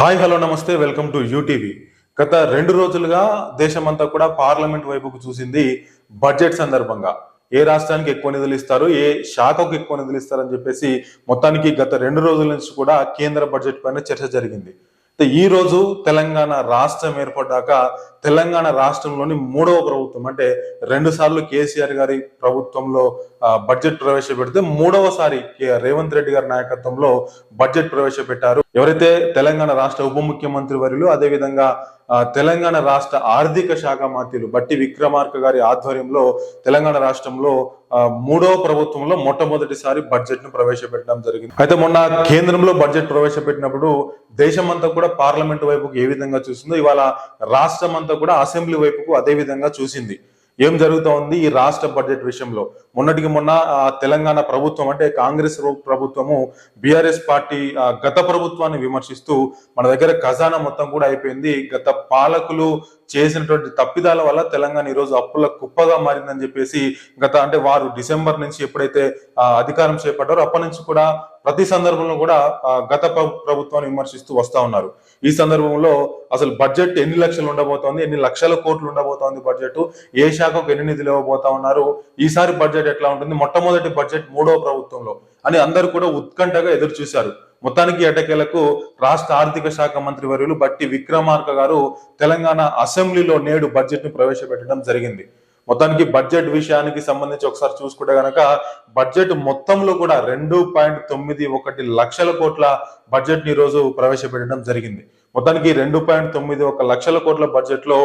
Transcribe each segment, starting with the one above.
Hi hello నమస్తే welcome to UTV. గత 2 రోజులుగా దేశమంతా కూడా పార్లమెంట్ వైపుకు చూసింది బడ్జెట్ సందర్భంగా. ఏ రాష్ట్రానికి ఎక్కువ నిధులు ఇస్తారు, ఏ శాఖకు ఎక్కువ నిధులు ఇస్తారని చెప్పేసి మొత్తానికి గత 2 రోజుల నుంచి కూడా కేంద్ర బడ్జెట్ పైన చర్చ జరిగింది. ఈ రోజు తెలంగాణ రాష్ట్రం ఏర్పడ్డాక తెలంగాణ రాష్ట్రంలోని 3వ ప్రభుత్వం అంటే 2 సార్లు కేసీఆర్ గారి ప్రభుత్వంలో బడ్జెట్ ప్రవేశపెడితే 3వసారి రేవంత్ రెడ్డి గారి నాయకత్వంలో బడ్జెట్ ప్రవేశపెట్టారు. ఎవరైతే తెలంగాణ రాష్ట్ర ఉప ముఖ్యమంత్రి వర్యులు అదేవిధంగా తెలంగాణ రాష్ట్ర ఆర్థిక శాఖ మంత్రులు బట్టి విక్రమార్క గారి ఆధ్వర్యంలో తెలంగాణ రాష్ట్రంలో 3వ ప్రభుత్వంలో మొట్టమొదటిసారి బడ్జెట్ ను ప్రవేశపెట్టడం జరిగింది. అయితే మొన్న కేంద్రంలో బడ్జెట్ ప్రవేశపెట్టినప్పుడు దేశమంతా కూడా పార్లమెంట్ వైపుకు ఏ విధంగా చూసిందో ఇవాళ రాష్ట్రం అంతా కూడా అసెంబ్లీ వైపుకు అదే విధంగా చూసింది. ఏం జరుగుతూ ఉంది ఈ రాష్ట్ర బడ్జెట్ విషయంలో? మొన్నటికి మొన్న తెలంగాణ ప్రభుత్వం అంటే కాంగ్రెస్ ప్రభుత్వము బీఆర్ఎస్ పార్టీ గత ప్రభుత్వాన్ని విమర్శిస్తూ మన దగ్గర ఖజానా మొత్తం కూడా అయిపోయింది, గత పాలకులు చేసినటువంటి తప్పిదాల వల్ల తెలంగాణ ఈరోజు అప్పుల కుప్పగా మారిందని చెప్పేసి అంటే వారు డిసెంబర్ నుంచి ఎప్పుడైతే అధికారం చేపట్టారో అప్పటి నుంచి కూడా ప్రతి సందర్భంలో కూడా గత ప్రభుత్వాన్ని విమర్శిస్తూ వస్తా ఉన్నారు. ఈ సందర్భంలో అసలు బడ్జెట్ ఎన్ని లక్షలు ఉండబోతోంది, ఎన్ని లక్షల కోట్లు ఉండబోతోంది, బడ్జెట్ ఏ శాఖకు ఎన్ని నిధులు ఇవ్వబోతా ఉన్నారు, ఈసారి బడ్జెట్ ఎట్లా ఉంటుంది, మొట్టమొదటి బడ్జెట్ 3వ ప్రభుత్వంలో అని అందరూ కూడా ఉత్కంఠగా ఎదురు చూశారు. మొత్తానికి ఎటకేలకు రాష్ట్ర ఆర్థిక శాఖ మంత్రి వర్యులు బట్టి విక్రమార్క గారు తెలంగాణ అసెంబ్లీలో నేడు బడ్జెట్ ను ప్రవేశపెట్టడం జరిగింది. మొత్తానికి బడ్జెట్ విషయానికి సంబంధించి ఒకసారి చూసుకుంటే గనక బడ్జెట్ మొత్తంలో కూడా 2.91 లక్షల కోట్ల బడ్జెట్ ని రోజు ప్రవేశపెట్టడం జరిగింది. మొత్తానికి 2.91 లక్షల కోట్ల బడ్జెట్ లో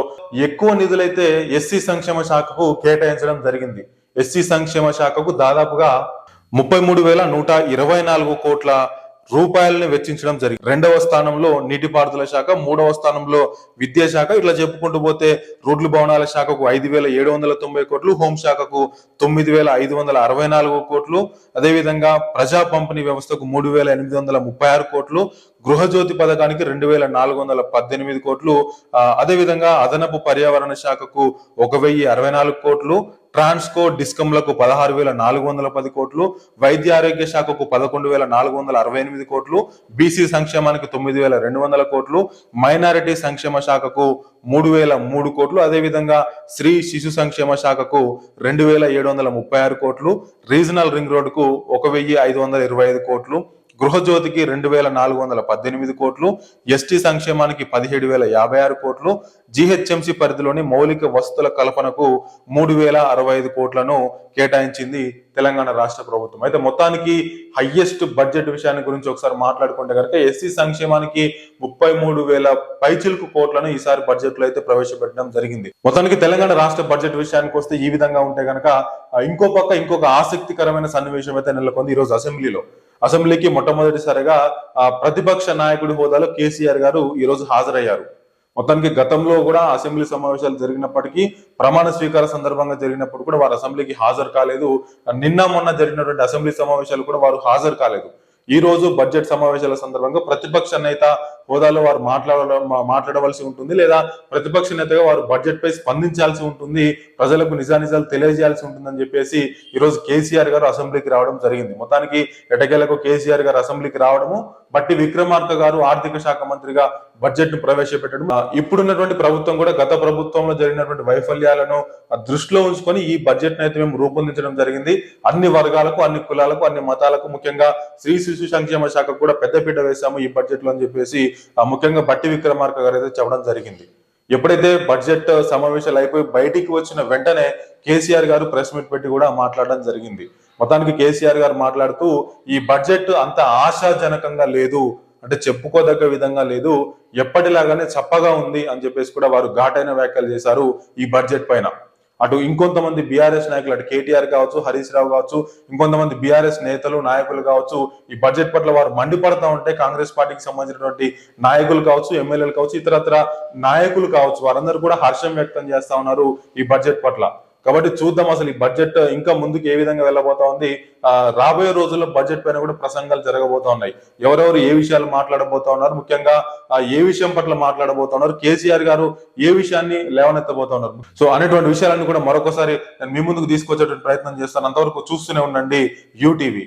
ఎక్కువ నిధులైతే ఎస్సీ సంక్షేమ శాఖకు కేటాయించడం జరిగింది. ఎస్సీ సంక్షేమ శాఖకు దాదాపుగా 33,124 కోట్ల రూపాయలని వెచ్చించడం జరిగింది. 2వ స్థానంలో నీటిపారుదల శాఖ, 3వ స్థానంలో విద్యాశాఖ, ఇట్లా చెప్పుకుంటూ పోతే రోడ్లు భవనాల శాఖకు 5,790 కోట్లు, హోంశాఖకు 9,564 కోట్లు, అదేవిధంగా ప్రజా పంపిణీ వ్యవస్థకు 3,836 కోట్లు, గృహజ్యోతి పథకానికి 2,418 కోట్లు, అదేవిధంగా అదనపు పర్యావరణ శాఖకు 1,064 కోట్లు, ట్రాన్స్కో డిస్కంలకు 16,410 కోట్లు, వైద్య ఆరోగ్య శాఖకు 11,468 కోట్లు, బీసీ సంక్షేమానికి 9,200 కోట్లు, మైనారిటీ సంక్షేమ శాఖకు 3,003 కోట్లు, అదేవిధంగా స్త్రీ శిశు సంక్షేమ శాఖకు 2,736 కోట్లు, రీజనల్ రింగ్ రోడ్డుకు 1,525 కోట్లు, గృహజ్యోతికి 2,418 కోట్లు, ఎస్టీ సంక్షేమానికి 17,056 కోట్లు, జిహెచ్ఎంసి పరిధిలోని మౌలిక వసతుల కల్పనకు 3,065 కోట్లను కేటాయించింది తెలంగాణ రాష్ట్ర ప్రభుత్వం. అయితే మొత్తానికి హైయెస్ట్ బడ్జెట్ విషయాన్ని గురించి ఒకసారి మాట్లాడుకుంటే కనుక ఎస్సీ సంక్షేమానికి 33,000 పైచిలుకు కోట్లను ఈసారి బడ్జెట్ లో అయితే ప్రవేశపెట్టడం జరిగింది. మొత్తానికి తెలంగాణ రాష్ట్ర బడ్జెట్ విషయానికి వస్తే ఈ విధంగా ఉంటే కనుక ఇంకొక ఆసక్తికరమైన సన్నివేశం అయితే నెలకొంది ఈ రోజు అసెంబ్లీకి మొట్టమొదటిసారిగా ప్రతిపక్ష నాయకుడి హోదాలో కేసీఆర్ గారు ఈ రోజు హాజరయ్యారు. మొత్తానికి గతంలో కూడా అసెంబ్లీ సమావేశాలు జరిగినప్పటికీ ప్రమాణ స్వీకార సందర్భంగా జరిగినప్పుడు కూడా వారు అసెంబ్లీకి హాజరు కాలేదు. నిన్న మొన్న జరిగినటువంటి అసెంబ్లీ సమావేశాలు కూడా వారు హాజరు కాలేదు. ఈ రోజు బడ్జెట్ సమావేశాల సందర్భంగా ప్రతిపక్ష నేత హోదాలో వారు మాట్లాడవలసి ఉంటుంది, లేదా ప్రతిపక్ష నేతగా వారు బడ్జెట్ పై స్పందించాల్సి ఉంటుంది, ప్రజలకు నిజానిజాలు తెలియజేయాల్సి ఉంటుందని చెప్పేసి ఈ రోజు కేసీఆర్ గారు అసెంబ్లీకి రావడం జరిగింది. మొత్తానికి ఎటకేలకు కేసీఆర్ గారు అసెంబ్లీకి రావడము, బట్టి విక్రమార్క గారు ఆర్థిక శాఖ మంత్రిగా బడ్జెట్ ను ప్రవేశపెట్టడం, ఇప్పుడున్నటువంటి ప్రభుత్వం కూడా గత ప్రభుత్వంలో జరిగినటువంటి వైఫల్యాలను దృష్టిలో ఉంచుకొని ఈ బడ్జెట్ ను అయితే మేము రూపొందించడం జరిగింది. అన్ని వర్గాలకు, అన్ని కులాలకు, అన్ని మతాలకు, ముఖ్యంగా స్త్రీ శిశు సంక్షేమ శాఖకు కూడా పెద్దపీట వేశాము ఈ బడ్జెట్ లో అని చెప్పేసి ముఖ్యంగా బట్టి విక్రమార్క గారు అయితే చెప్పడం జరిగింది. ఎప్పుడైతే బడ్జెట్ సమావేశాలు అయిపోయి బయటికి వచ్చిన వెంటనే కేసీఆర్ గారు ప్రెస్ మీట్ పెట్టి కూడా మాట్లాడడం జరిగింది. మొత్తానికి కేసీఆర్ గారు మాట్లాడుతూ ఈ బడ్జెట్ అంత ఆశాజనకంగా లేదు, అంటే చెప్పుకోదగ్గ విధంగా లేదు, ఎప్పటిలాగానే చప్పగా ఉంది అని చెప్పేసి కూడా వారు ఘాటైన వ్యాఖ్యలు చేశారు ఈ బడ్జెట్ పైన. అటు ఇంకొంతమంది బీఆర్ఎస్ నాయకులు, అటు కేటీఆర్ కావచ్చు, హరీష్ రావు కావచ్చు, ఇంకొంతమంది బీఆర్ఎస్ నేతలు నాయకులు కావచ్చు, ఈ బడ్జెట్ పట్ల వారు మండిపడతా ఉంటే కాంగ్రెస్ పార్టీకి సంబంధించినటువంటి నాయకులు కావచ్చు, ఎమ్మెల్యేలు కావచ్చు, ఇతరత్ర నాయకులు కావచ్చు, వారందరూ కూడా హర్షం వ్యక్తం చేస్తా ఉన్నారు ఈ బడ్జెట్ పట్ల. కాబట్టి చూద్దాం అసలు ఈ బడ్జెట్ ఇంకా ముందుకు ఏ విధంగా వెళ్ళబోతా ఉంది. రాబోయే రోజుల్లో బడ్జెట్ పైన కూడా ప్రసంగాలు జరగబోతా ఉన్నాయి. ఎవరెవరు ఏ విషయాలు మాట్లాడబోతా ఉన్నారు, ముఖ్యంగా ఏ విషయం పట్ల మాట్లాడబోతా ఉన్నారు, కేసీఆర్ గారు ఏ విషయాన్ని లేవనెత్తబోతా ఉన్నారు, సో అనేటువంటి విషయాలన్నీ కూడా మరొకసారి నేను మీ ముందుకు తీసుకొచ్చేటువంటి ప్రయత్నం చేస్తాను. అంతవరకు చూస్తూనే ఉండండి యూటీవీ.